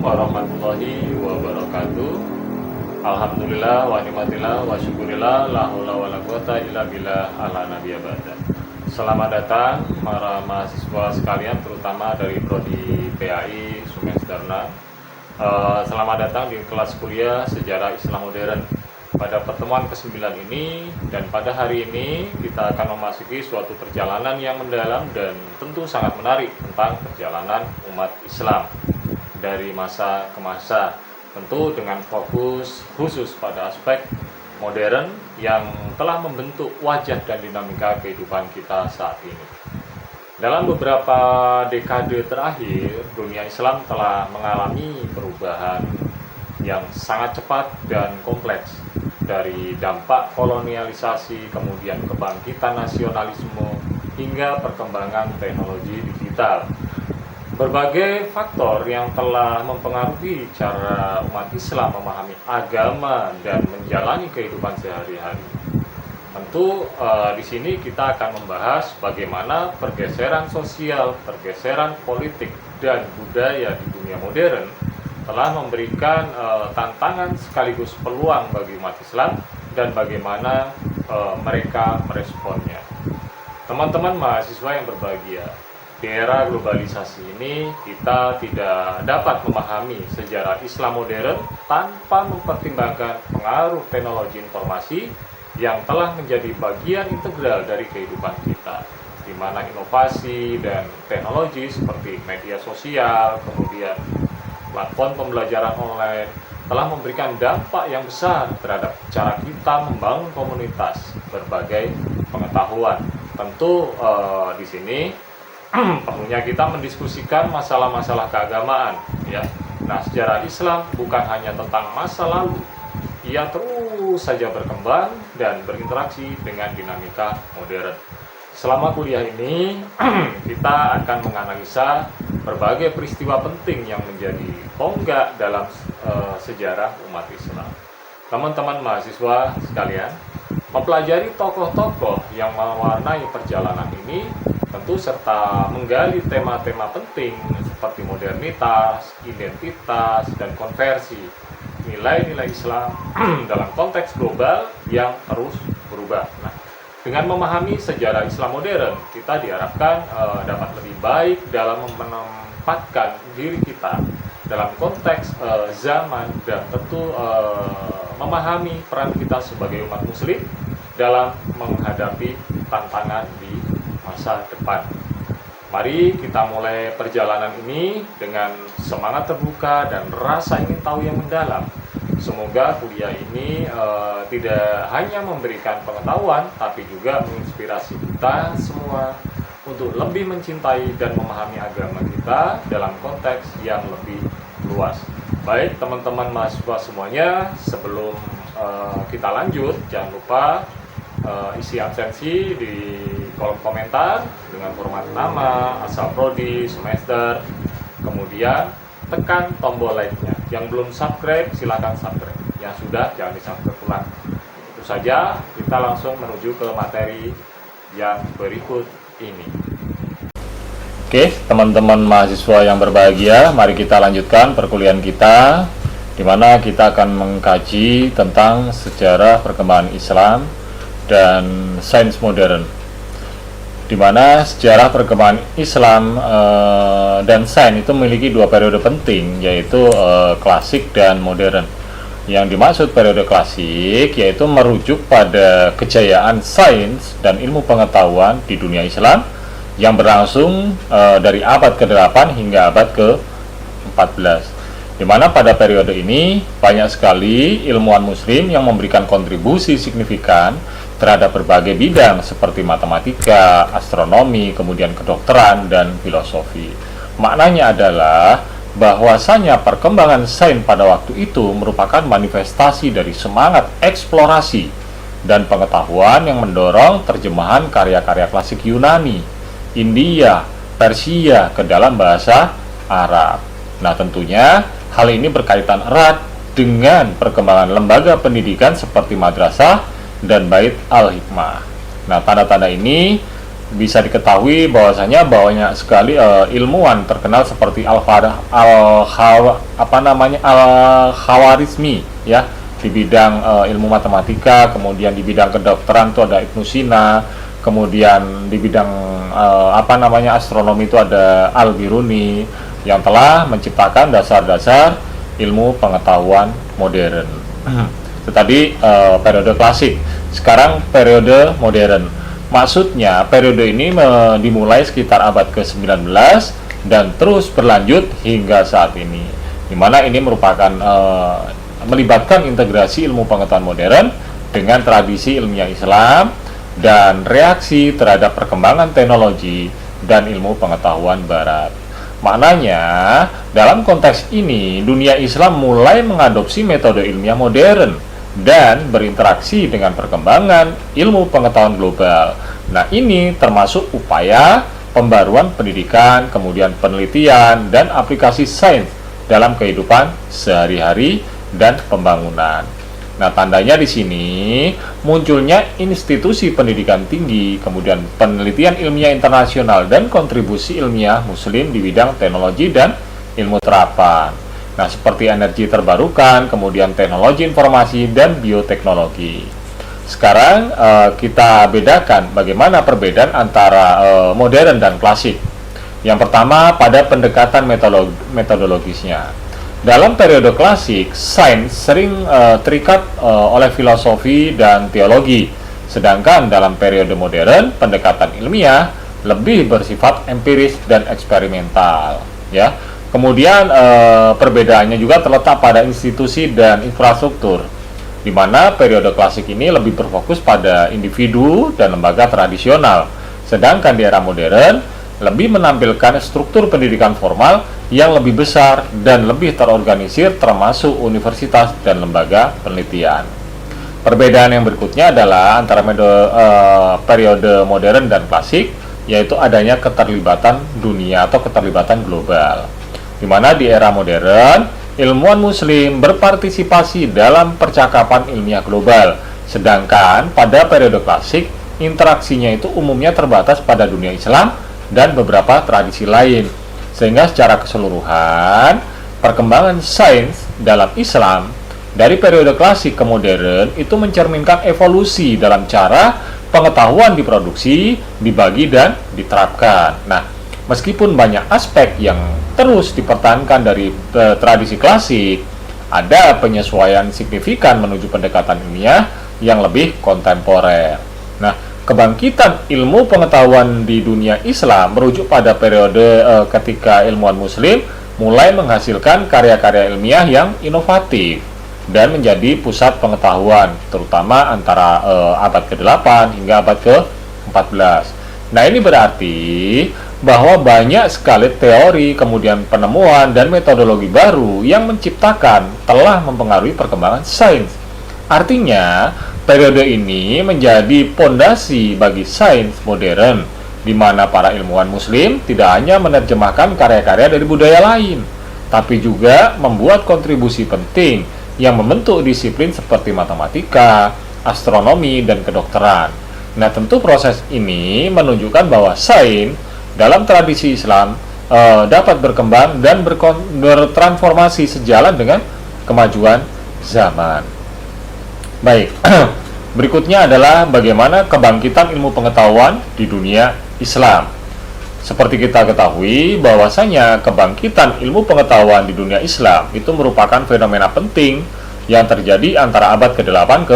warahmatullahi wabarakatuh. Alhamdulillah wa ni'matillah wa syukurillah la haula wala quwata illa billah ala nabiyya ba'da. Selamat datang para mahasiswa sekalian, terutama dari prodi PAI Semester 6. Selamat datang di kelas kuliah Sejarah Islam Modern. Pada pertemuan ke-9 ini dan pada hari ini kita akan memasuki suatu perjalanan yang mendalam dan tentu sangat menarik tentang perjalanan umat Islam dari masa ke masa, tentu dengan fokus khusus pada aspek modern yang telah membentuk wajah dan dinamika kehidupan kita saat ini. Dalam beberapa dekade terakhir, dunia Islam telah mengalami perubahan yang sangat cepat dan kompleks, dari dampak kolonialisasi, kemudian kebangkitan nasionalisme, hingga perkembangan teknologi digital. Berbagai faktor yang telah mempengaruhi cara umat Islam memahami agama dan menjalani kehidupan sehari-hari. Tentu di sini kita akan membahas bagaimana pergeseran sosial, pergeseran politik, dan budaya di dunia modern telah memberikan tantangan sekaligus peluang bagi umat Islam dan bagaimana mereka meresponnya. Teman-teman mahasiswa yang berbahagia, di era globalisasi ini kita tidak dapat memahami sejarah Islam modern tanpa mempertimbangkan pengaruh teknologi informasi yang telah menjadi bagian integral dari kehidupan kita, di mana inovasi dan teknologi seperti media sosial, kemudian platform pembelajaran online telah memberikan dampak yang besar terhadap cara kita membangun komunitas berbagai pengetahuan. Tentu di sini perlunya kita mendiskusikan masalah-masalah keagamaan, ya. Nah, sejarah Islam bukan hanya tentang masa lalu, ia terus saja berkembang dan berinteraksi dengan dinamika modern. Selama kuliah ini kita akan menganalisa berbagai peristiwa penting yang menjadi tonggak dalam sejarah umat Islam. Teman-teman mahasiswa sekalian, mempelajari tokoh-tokoh yang mewarnai perjalanan ini tentu serta menggali tema-tema penting seperti modernitas, identitas, dan konversi, nilai-nilai Islam dalam konteks global yang terus berubah. Nah, dengan memahami sejarah Islam modern, kita diharapkan dapat lebih baik dalam menempatkan diri kita dalam konteks zaman dan tentu memahami peran kita sebagai umat muslim dalam menghadapi tantangan di masa depan. Mari kita mulai perjalanan ini dengan semangat terbuka dan rasa ingin tahu yang mendalam. Semoga kuliah ini tidak hanya memberikan pengetahuan, tapi juga menginspirasi kita semua untuk lebih mencintai dan memahami agama kita dalam konteks yang lebih luas. Baik teman-teman mahasiswa semuanya, sebelum kita lanjut, jangan lupa isi absensi di kolom komentar dengan format nama, asal prodi, semester, kemudian tekan tombol like-nya. Yang belum subscribe, silakan subscribe. Yang sudah, jangan di-subscribe ulang. Itu saja, kita langsung menuju ke materi yang berikut ini. Oke, teman-teman mahasiswa yang berbahagia, mari kita lanjutkan perkuliahan kita, di mana kita akan mengkaji tentang sejarah perkembangan Islam dan sains modern, di mana sejarah perkembangan Islam dan sains itu memiliki dua periode penting, yaitu klasik dan modern. Yang dimaksud periode klasik yaitu merujuk pada kejayaan sains dan ilmu pengetahuan di dunia Islam yang berlangsung dari abad ke-8 hingga abad ke-14. Di mana pada periode ini banyak sekali ilmuwan muslim yang memberikan kontribusi signifikan terhadap berbagai bidang seperti matematika, astronomi, kemudian kedokteran, dan filosofi. Maknanya adalah bahwasanya perkembangan sains pada waktu itu merupakan manifestasi dari semangat eksplorasi dan pengetahuan yang mendorong terjemahan karya-karya klasik Yunani, India, Persia ke dalam bahasa Arab. Nah, tentunya hal ini berkaitan erat dengan perkembangan lembaga pendidikan seperti madrasah dan Bait al-Hikmah. Nah, tanda-tanda ini bisa diketahui bahwasanya banyak sekali ilmuwan terkenal seperti Al-Khawarizmi ya, di bidang ilmu matematika, kemudian di bidang kedokteran itu ada Ibnu Sina, kemudian di bidang astronomi itu ada Al-Biruni yang telah menciptakan dasar-dasar ilmu pengetahuan modern. Itu tadi periode klasik. Sekarang periode modern. Maksudnya periode ini dimulai sekitar abad ke-19 dan terus berlanjut hingga saat ini, di mana ini merupakan melibatkan integrasi ilmu pengetahuan modern dengan tradisi ilmiah Islam dan reaksi terhadap perkembangan teknologi dan ilmu pengetahuan Barat. Maknanya, dalam konteks ini, dunia Islam mulai mengadopsi metode ilmiah modern dan berinteraksi dengan perkembangan ilmu pengetahuan global. Nah, ini termasuk upaya pembaruan pendidikan, kemudian penelitian, dan aplikasi sains dalam kehidupan sehari-hari dan pembangunan. Nah, tandanya di sini munculnya institusi pendidikan tinggi, kemudian penelitian ilmiah internasional, dan kontribusi ilmiah Muslim di bidang teknologi dan ilmu terapan. Nah, seperti energi terbarukan, kemudian teknologi informasi, dan bioteknologi. Sekarang kita bedakan bagaimana perbedaan antara modern dan klasik. Yang pertama, pada pendekatan metodologisnya. Dalam periode klasik, sains sering terikat oleh filosofi dan teologi. Sedangkan dalam periode modern, pendekatan ilmiah lebih bersifat empiris dan eksperimental. Ya. Kemudian perbedaannya juga terletak pada institusi dan infrastruktur, di mana periode klasik ini lebih berfokus pada individu dan lembaga tradisional, sedangkan di era modern lebih menampilkan struktur pendidikan formal yang lebih besar dan lebih terorganisir, termasuk universitas dan lembaga penelitian. Perbedaan yang berikutnya adalah antara periode modern dan klasik, yaitu adanya keterlibatan dunia atau keterlibatan global, di mana di era modern, ilmuwan Muslim berpartisipasi dalam percakapan ilmiah global, sedangkan pada periode klasik, interaksinya itu umumnya terbatas pada dunia Islam dan beberapa tradisi lain, sehingga secara keseluruhan, perkembangan sains dalam Islam dari periode klasik ke modern itu mencerminkan evolusi dalam cara pengetahuan diproduksi, dibagi, dan diterapkan. Nah, meskipun banyak aspek yang terus dipertahankan dari tradisi klasik, ada penyesuaian signifikan menuju pendekatan ilmiah yang lebih kontemporer. Nah, kebangkitan ilmu pengetahuan di dunia Islam merujuk pada periode ketika ilmuwan Muslim mulai menghasilkan karya-karya ilmiah yang inovatif dan menjadi pusat pengetahuan, terutama antara abad ke-8 hingga abad ke-14. Nah, ini berarti bahwa banyak sekali teori, kemudian penemuan, dan metodologi baru yang menciptakan telah mempengaruhi perkembangan sains. Artinya, periode ini menjadi pondasi bagi sains modern, di mana para ilmuwan Muslim tidak hanya menerjemahkan karya-karya dari budaya lain, tapi juga membuat kontribusi penting yang membentuk disiplin seperti matematika, astronomi, dan kedokteran. Nah, tentu proses ini menunjukkan bahwa sains dalam tradisi Islam dapat berkembang dan bertransformasi sejalan dengan kemajuan zaman. Baik, berikutnya adalah bagaimana kebangkitan ilmu pengetahuan di dunia Islam. Seperti kita ketahui bahwasanya kebangkitan ilmu pengetahuan di dunia Islam itu merupakan fenomena penting yang terjadi antara abad ke-8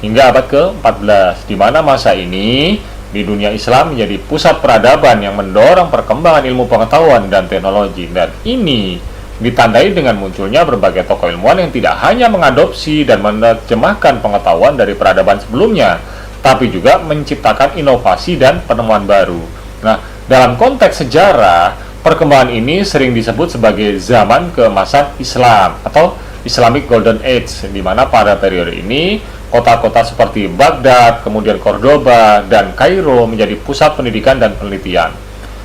hingga abad ke-14, di mana masa ini di dunia Islam menjadi pusat peradaban yang mendorong perkembangan ilmu pengetahuan dan teknologi. Dan ini ditandai dengan munculnya berbagai tokoh ilmuwan yang tidak hanya mengadopsi dan menerjemahkan pengetahuan dari peradaban sebelumnya, tapi juga menciptakan inovasi dan penemuan baru. Nah, dalam konteks sejarah, perkembangan ini sering disebut sebagai zaman keemasan Islam atau Islamic Golden Age, di mana pada periode ini kota-kota seperti Baghdad, kemudian Cordoba, dan Kairo menjadi pusat pendidikan dan penelitian.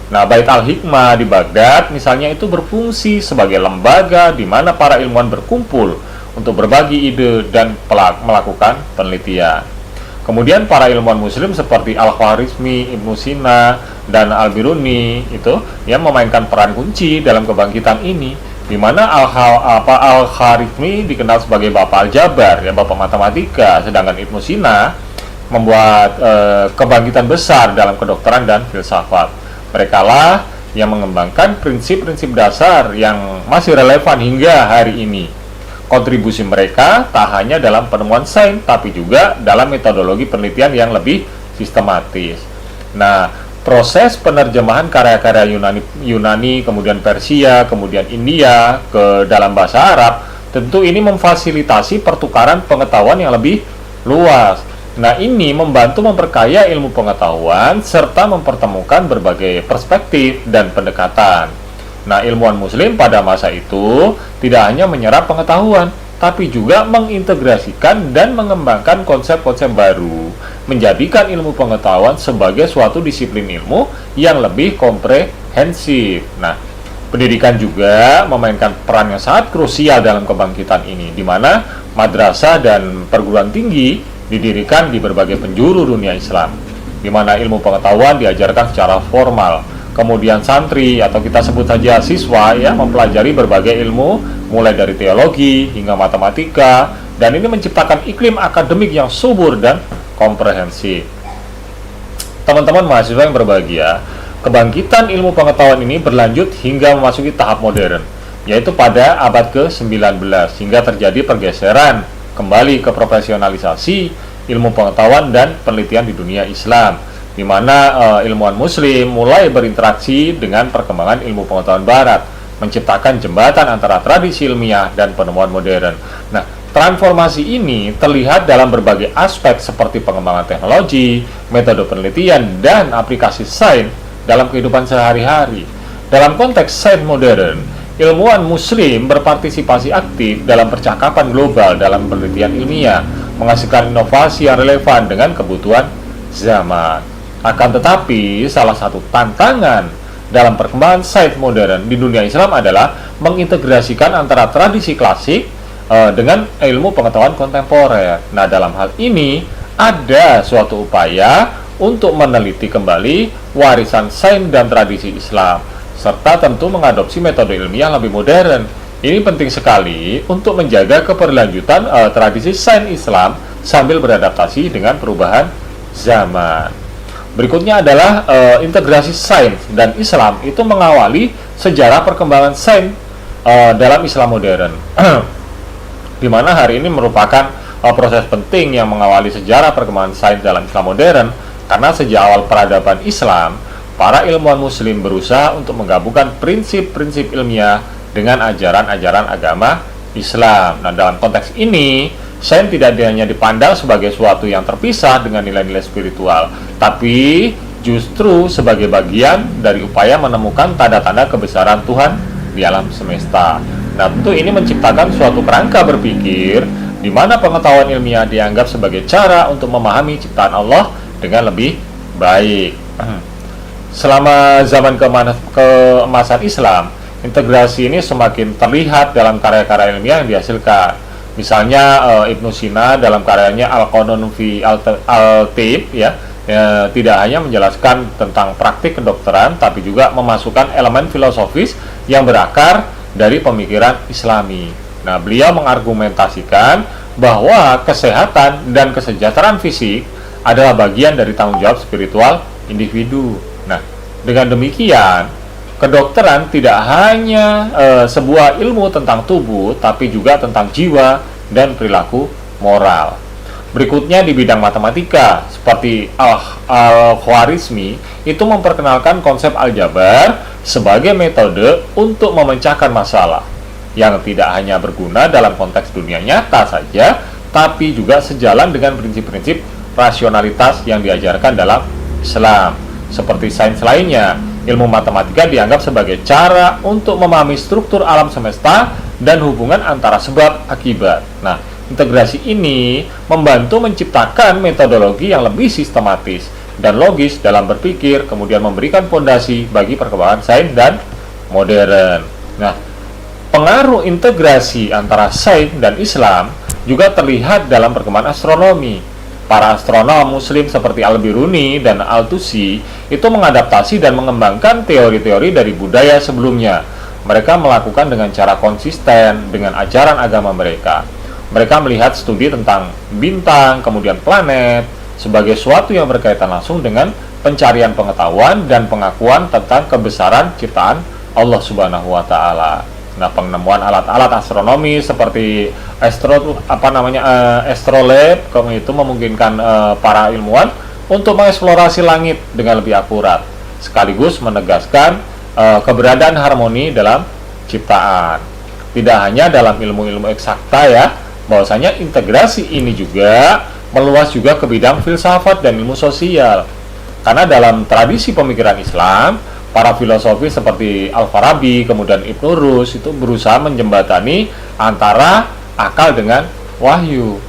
Nah, Bait Al-Hikmah di Baghdad misalnya itu berfungsi sebagai lembaga di mana para ilmuwan berkumpul untuk berbagi ide dan melakukan penelitian. Kemudian para ilmuwan muslim seperti Al-Khwarizmi, Ibnu Sina, dan Al-Biruni itu yang memainkan peran kunci dalam kebangkitan ini, di mana Al-Khwarizmi dikenal sebagai bapak aljabar, ya, bapak matematika, sedangkan Ibnu Sina membuat kebangkitan besar dalam kedokteran dan filsafat. Mereka lah yang mengembangkan prinsip-prinsip dasar yang masih relevan hingga hari ini. Kontribusi mereka tak hanya dalam penemuan sains, tapi juga dalam metodologi penelitian yang lebih sistematis. Nah, proses penerjemahan karya-karya Yunani, kemudian Persia, kemudian India ke dalam bahasa Arab, tentu ini memfasilitasi pertukaran pengetahuan yang lebih luas. Nah, ini membantu memperkaya ilmu pengetahuan serta mempertemukan berbagai perspektif dan pendekatan. Nah, ilmuwan muslim pada masa itu tidak hanya menyerap pengetahuan, tapi juga mengintegrasikan dan mengembangkan konsep-konsep baru, menjadikan ilmu pengetahuan sebagai suatu disiplin ilmu yang lebih komprehensif. Nah, pendidikan juga memainkan peran yang sangat krusial dalam kebangkitan ini, di mana madrasah dan perguruan tinggi didirikan di berbagai penjuru dunia Islam, di mana ilmu pengetahuan diajarkan secara formal. Kemudian santri atau kita sebut saja siswa ya mempelajari berbagai ilmu mulai dari teologi hingga matematika, dan ini menciptakan iklim akademik yang subur dan komprehensif. Teman-teman mahasiswa yang berbahagia, kebangkitan ilmu pengetahuan ini berlanjut hingga memasuki tahap modern, yaitu pada abad ke-19 hingga terjadi pergeseran kembali ke profesionalisasi ilmu pengetahuan dan penelitian di dunia Islam, di mana ilmuwan muslim mulai berinteraksi dengan perkembangan ilmu pengetahuan barat, menciptakan jembatan antara tradisi ilmiah dan penemuan modern. Nah, transformasi ini terlihat dalam berbagai aspek seperti pengembangan teknologi, metode penelitian, dan aplikasi sains dalam kehidupan sehari-hari. Dalam konteks sains modern, ilmuwan muslim berpartisipasi aktif dalam percakapan global dalam penelitian ilmiah, menghasilkan inovasi yang relevan dengan kebutuhan zaman. Akan tetapi, salah satu tantangan dalam perkembangan sains modern di dunia Islam adalah mengintegrasikan antara tradisi klasik dengan ilmu pengetahuan kontemporer. Nah, dalam hal ini ada suatu upaya untuk meneliti kembali warisan sains dan tradisi Islam, serta tentu mengadopsi metode ilmiah lebih modern. Ini penting sekali untuk menjaga keberlanjutan tradisi sains Islam sambil beradaptasi dengan perubahan zaman. Berikutnya adalah integrasi sains dan Islam itu mengawali sejarah perkembangan sains dalam Islam modern, di mana hari ini merupakan proses penting yang mengawali sejarah perkembangan sains dalam Islam modern, karena sejak awal peradaban Islam, para ilmuwan muslim berusaha untuk menggabungkan prinsip-prinsip ilmiah dengan ajaran-ajaran agama Islam. Nah, dalam konteks ini, sains tidak hanya dipandang sebagai suatu yang terpisah dengan nilai-nilai spiritual, tapi justru sebagai bagian dari upaya menemukan tanda-tanda kebesaran Tuhan di alam semesta. Nah, tentu ini menciptakan suatu kerangka berpikir di mana pengetahuan ilmiah dianggap sebagai cara untuk memahami ciptaan Allah dengan lebih baik. Selama zaman keemasan Islam, integrasi ini semakin terlihat dalam karya-karya ilmiah yang dihasilkan. Misalnya Ibnu Sina dalam karyanya Al-Qanun fi Al-Tib tidak hanya menjelaskan tentang praktik kedokteran, tapi juga memasukkan elemen filosofis yang berakar dari pemikiran Islami. Nah, beliau mengargumentasikan bahwa kesehatan dan kesejahteraan fisik adalah bagian dari tanggung jawab spiritual individu. Nah, dengan demikian, kedokteran tidak hanya sebuah ilmu tentang tubuh, tapi juga tentang jiwa dan perilaku moral. Berikutnya di bidang matematika, seperti Al-Khwarizmi itu memperkenalkan konsep aljabar sebagai metode untuk memecahkan masalah yang tidak hanya berguna dalam konteks dunia nyata saja, tapi juga sejalan dengan prinsip-prinsip rasionalitas yang diajarkan dalam Islam. Seperti sains lainnya, ilmu matematika dianggap sebagai cara untuk memahami struktur alam semesta dan hubungan antara sebab akibat. Nah, integrasi ini membantu menciptakan metodologi yang lebih sistematis dan logis dalam berpikir, kemudian memberikan fondasi bagi perkembangan sains dan modern. Nah, pengaruh integrasi antara sains dan Islam juga terlihat dalam perkembangan astronomi. Para astronom muslim seperti Al-Biruni dan Al-Tusi itu mengadaptasi dan mengembangkan teori-teori dari budaya sebelumnya. Mereka melakukan dengan cara konsisten dengan ajaran agama mereka. Mereka melihat studi tentang bintang, kemudian planet, sebagai suatu yang berkaitan langsung dengan pencarian pengetahuan dan pengakuan tentang kebesaran ciptaan Allah Subhanahu wa Ta'ala. Nah, penemuan alat-alat astronomi seperti astrolabe itu memungkinkan para ilmuwan untuk mengeksplorasi langit dengan lebih akurat, sekaligus menegaskan keberadaan harmoni dalam ciptaan. Tidak hanya dalam ilmu-ilmu eksakta ya, bahwasanya integrasi ini juga meluas juga ke bidang filsafat dan ilmu sosial. Karena dalam tradisi pemikiran Islam, para filosofi seperti Al-Farabi, kemudian Ibnu Rus itu berusaha menjembatani antara akal dengan wahyu.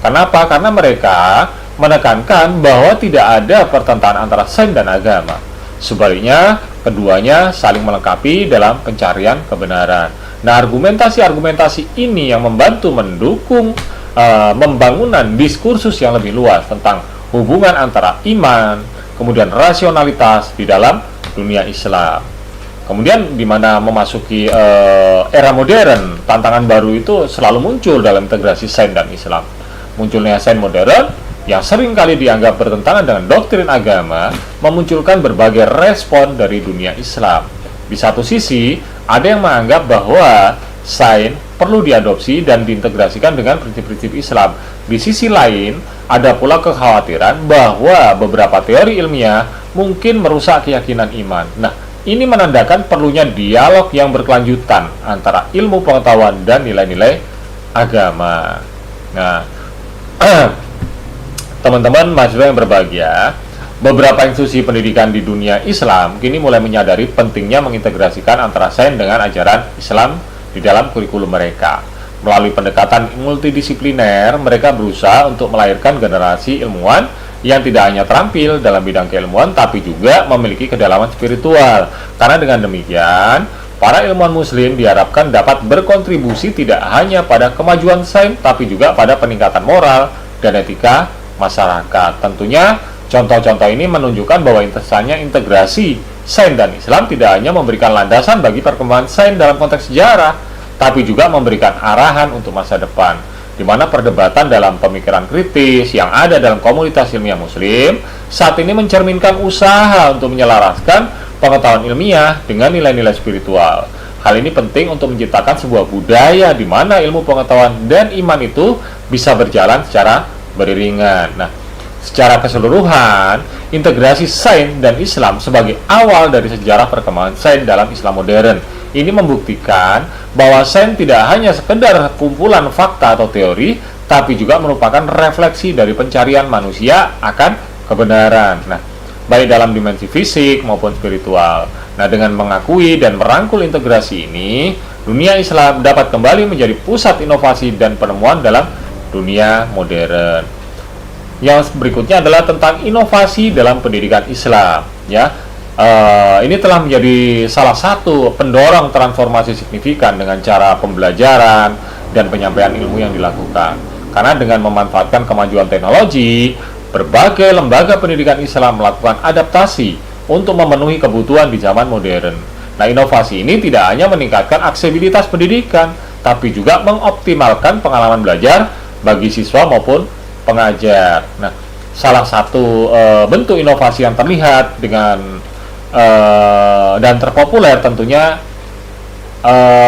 Kenapa? Karena mereka menekankan bahwa tidak ada pertentangan antara sains dan agama. Sebaliknya, keduanya saling melengkapi dalam pencarian kebenaran. Nah, argumentasi-argumentasi ini yang membantu mendukung pembangunan diskursus yang lebih luas tentang hubungan antara iman, kemudian rasionalitas di dalam dunia Islam. Kemudian di mana memasuki era modern, tantangan baru itu selalu muncul dalam integrasi sains dan Islam. Munculnya sains modern yang sering kali dianggap bertentangan dengan doktrin agama memunculkan berbagai respon dari dunia Islam. Di satu sisi, ada yang menganggap bahwa sains perlu diadopsi dan diintegrasikan dengan prinsip-prinsip Islam. Di sisi lain, ada pula kekhawatiran bahwa beberapa teori ilmiah mungkin merusak keyakinan iman. Nah, ini menandakan perlunya dialog yang berkelanjutan antara ilmu pengetahuan dan nilai-nilai agama. Nah, teman-teman mahasiswa yang berbahagia, beberapa institusi pendidikan di dunia Islam kini mulai menyadari pentingnya mengintegrasikan antara sains dengan ajaran Islam di dalam kurikulum mereka. Melalui pendekatan multidisipliner, mereka berusaha untuk melahirkan generasi ilmuwan yang tidak hanya terampil dalam bidang keilmuan, tapi juga memiliki kedalaman spiritual. Karena dengan demikian, para ilmuwan muslim diharapkan dapat berkontribusi tidak hanya pada kemajuan sains, tapi juga pada peningkatan moral dan etika masyarakat. Tentunya, contoh-contoh ini menunjukkan bahwa integrasi sains dan Islam tidak hanya memberikan landasan bagi perkembangan sains dalam konteks sejarah, tapi juga memberikan arahan untuk masa depan, di mana perdebatan dalam pemikiran kritis yang ada dalam komunitas ilmiah muslim saat ini mencerminkan usaha untuk menyelaraskan pengetahuan ilmiah dengan nilai-nilai spiritual. Hal ini penting untuk menciptakan sebuah budaya di mana ilmu pengetahuan dan iman itu bisa berjalan secara beriringan. Nah, secara keseluruhan, integrasi sains dan Islam sebagai awal dari sejarah perkembangan sains dalam Islam modern ini membuktikan bahwa sains tidak hanya sekedar kumpulan fakta atau teori, tapi juga merupakan refleksi dari pencarian manusia akan kebenaran. Nah, baik dalam dimensi fisik maupun spiritual. Nah, dengan mengakui dan merangkul integrasi ini, dunia Islam dapat kembali menjadi pusat inovasi dan penemuan dalam dunia modern. Yang berikutnya adalah tentang inovasi dalam pendidikan Islam, ya. Ini telah menjadi salah satu pendorong transformasi signifikan dengan cara pembelajaran dan penyampaian ilmu yang dilakukan. Karena dengan memanfaatkan kemajuan teknologi, berbagai lembaga pendidikan Islam melakukan adaptasi untuk memenuhi kebutuhan di zaman modern. Nah, inovasi ini tidak hanya meningkatkan aksesibilitas pendidikan, tapi juga mengoptimalkan pengalaman belajar bagi siswa maupun pengajar. Nah, salah satu bentuk inovasi yang terlihat dengan dan terpopuler tentunya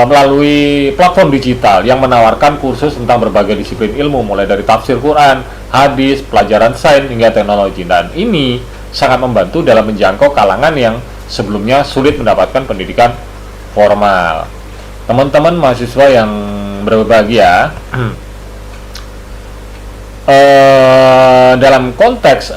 melalui platform digital yang menawarkan kursus tentang berbagai disiplin ilmu, mulai dari tafsir Quran, hadis, pelajaran sains hingga teknologi. Dan ini sangat membantu dalam menjangkau kalangan yang sebelumnya sulit mendapatkan pendidikan formal. Teman-teman mahasiswa yang berbahagia, dalam konteks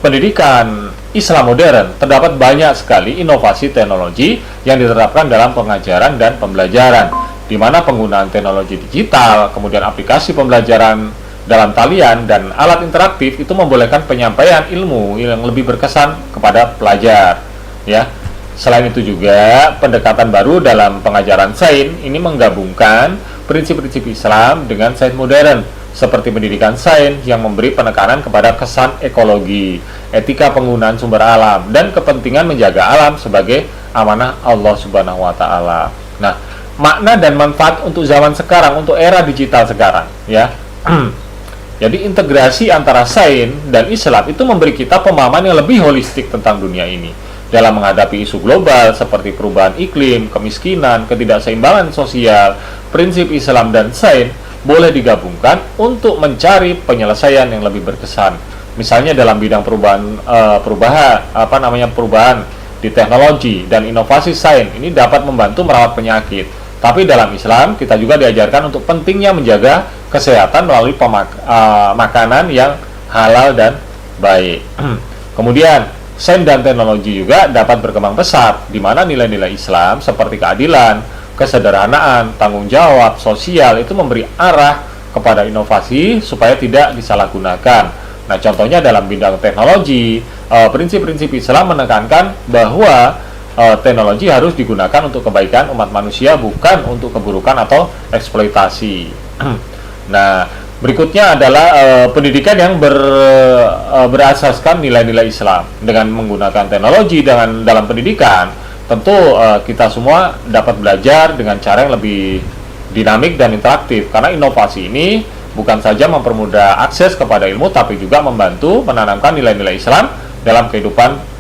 pendidikan Islam modern, terdapat banyak sekali inovasi teknologi yang diterapkan dalam pengajaran dan pembelajaran, di mana penggunaan teknologi digital, kemudian aplikasi pembelajaran dalam talian dan alat interaktif itu membolehkan penyampaian ilmu yang lebih berkesan kepada pelajar, ya. Selain itu juga pendekatan baru dalam pengajaran sains ini menggabungkan prinsip-prinsip Islam dengan sains modern, seperti pendidikan sains yang memberi penekanan kepada kesan ekologi, etika penggunaan sumber alam, dan kepentingan menjaga alam sebagai amanah Allah Subhanahu wa Ta'ala. Nah, makna dan manfaat untuk zaman sekarang, untuk era digital sekarang, ya. Jadi integrasi antara sains dan Islam itu memberi kita pemahaman yang lebih holistik tentang dunia ini dalam menghadapi isu global seperti perubahan iklim, kemiskinan, ketidakseimbangan sosial. Prinsip Islam dan sains boleh digabungkan untuk mencari penyelesaian yang lebih berkesan. Misalnya dalam bidang perubahan di teknologi dan inovasi sains ini dapat membantu merawat penyakit. Tapi dalam Islam kita juga diajarkan untuk pentingnya menjaga kesehatan melalui makanan yang halal dan baik. Kemudian sains dan teknologi juga dapat berkembang pesat, di mana nilai-nilai Islam seperti keadilan, kesederhanaan, tanggung jawab sosial itu memberi arah kepada inovasi supaya tidak disalahgunakan. Nah, contohnya dalam bidang teknologi, prinsip-prinsip Islam menekankan bahwa teknologi harus digunakan untuk kebaikan umat manusia, bukan untuk keburukan atau eksploitasi. Nah, berikutnya adalah pendidikan yang berasaskan nilai-nilai Islam. Dengan menggunakan teknologi dalam pendidikan, tentu kita semua dapat belajar dengan cara yang lebih dinamik dan interaktif, karena inovasi ini bukan saja mempermudah akses kepada ilmu, tapi juga membantu menanamkan nilai-nilai Islam dalam kehidupan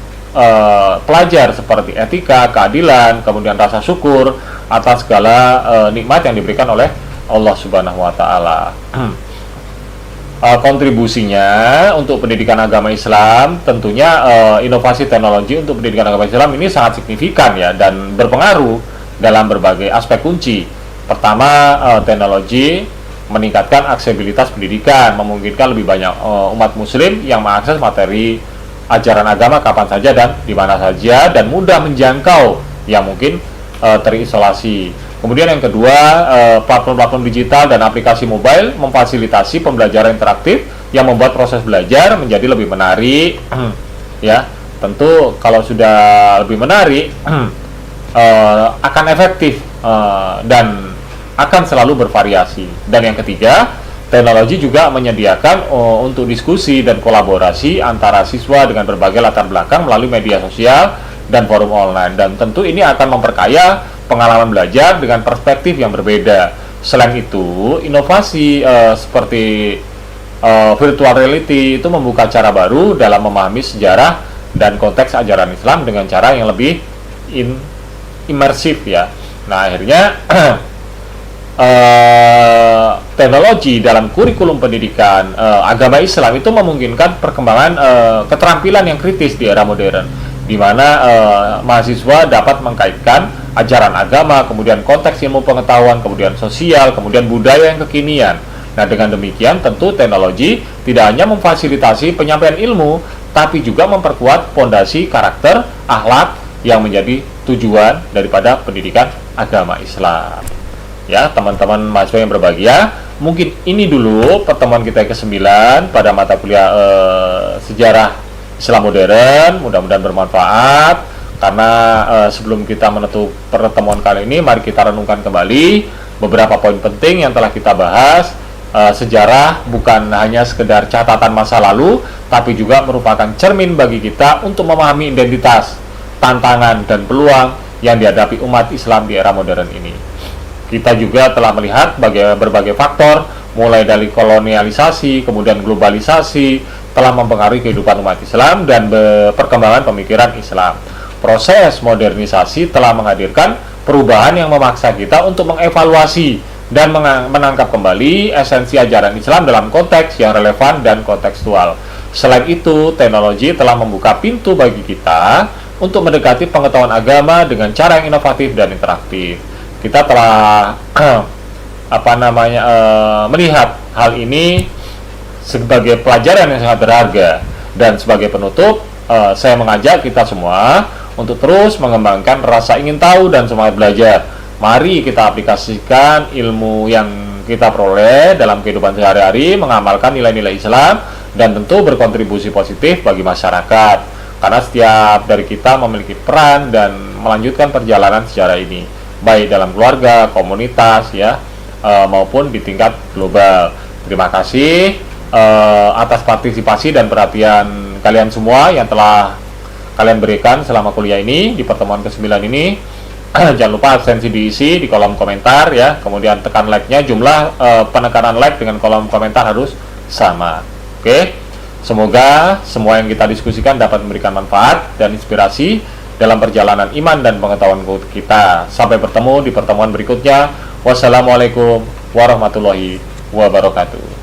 pelajar, seperti etika, keadilan, kemudian rasa syukur atas segala nikmat yang diberikan oleh Allah Subhanahu wa Ta'ala. Kontribusinya untuk pendidikan agama Islam, tentunya inovasi teknologi untuk pendidikan agama Islam ini sangat signifikan ya, dan berpengaruh dalam berbagai aspek kunci. Pertama, teknologi meningkatkan aksesibilitas pendidikan, memungkinkan lebih banyak umat muslim yang mengakses materi ajaran agama kapan saja dan di mana saja, dan mudah menjangkau yang mungkin terisolasi. Kemudian yang kedua, platform-platform digital dan aplikasi mobile memfasilitasi pembelajaran interaktif yang membuat proses belajar menjadi lebih menarik. Ya, tentu kalau sudah lebih menarik akan efektif dan akan selalu bervariasi. Dan yang ketiga, teknologi juga menyediakan untuk diskusi dan kolaborasi antara siswa dengan berbagai latar belakang melalui media sosial dan forum online, dan tentu ini akan memperkaya pengalaman belajar dengan perspektif yang berbeda. Selain itu, inovasi seperti virtual reality itu membuka cara baru dalam memahami sejarah dan konteks ajaran Islam dengan cara yang lebih imersif ya. Nah, akhirnya teknologi dalam kurikulum pendidikan agama Islam itu memungkinkan perkembangan keterampilan yang kritis di era modern, di mana mahasiswa dapat mengkaitkan ajaran agama, kemudian konteks ilmu pengetahuan, kemudian sosial, kemudian budaya yang kekinian. Nah, dengan demikian tentu teknologi tidak hanya memfasilitasi penyampaian ilmu, tapi juga memperkuat fondasi karakter, akhlak yang menjadi tujuan daripada pendidikan agama Islam. Ya, teman-teman mahasiswa yang berbahagia, mungkin ini dulu pertemuan kita ke-9 pada mata kuliah sejarah Islam modern. Mudah-mudahan bermanfaat, karena sebelum kita menutup pertemuan kali ini, mari kita renungkan kembali beberapa poin penting yang telah kita bahas. Sejarah bukan hanya sekedar catatan masa lalu, tapi juga merupakan cermin bagi kita untuk memahami identitas, tantangan, dan peluang yang dihadapi umat Islam di era modern ini. Kita juga telah melihat berbagai faktor, mulai dari kolonialisasi, kemudian globalisasi, telah mempengaruhi kehidupan umat Islam dan perkembangan pemikiran Islam. Proses modernisasi telah menghadirkan perubahan yang memaksa kita untuk mengevaluasi dan menangkap kembali esensi ajaran Islam dalam konteks yang relevan dan kontekstual. Selain itu, teknologi telah membuka pintu bagi kita untuk mendekati pengetahuan agama dengan cara yang inovatif dan interaktif. Kita telah melihat hal ini sebagai pelajaran yang sangat berharga, dan sebagai penutup saya mengajak kita semua untuk terus mengembangkan rasa ingin tahu dan semangat belajar. Mari kita aplikasikan ilmu yang kita peroleh dalam kehidupan sehari-hari, mengamalkan nilai-nilai Islam, dan tentu berkontribusi positif bagi masyarakat, karena setiap dari kita memiliki peran dan melanjutkan perjalanan sejarah ini, baik dalam keluarga, komunitas, ya, maupun di tingkat global. Terima kasih atas partisipasi dan perhatian kalian semua yang telah kalian berikan selama kuliah ini di pertemuan ke-9 ini. Jangan lupa absensi diisi di kolom komentar ya, kemudian tekan like-nya, jumlah penekanan like dengan kolom komentar harus sama. Oke, semoga semua yang kita diskusikan dapat memberikan manfaat dan inspirasi dalam perjalanan iman dan pengetahuan kita. Sampai bertemu di pertemuan berikutnya. Wassalamualaikum warahmatullahi wabarakatuh.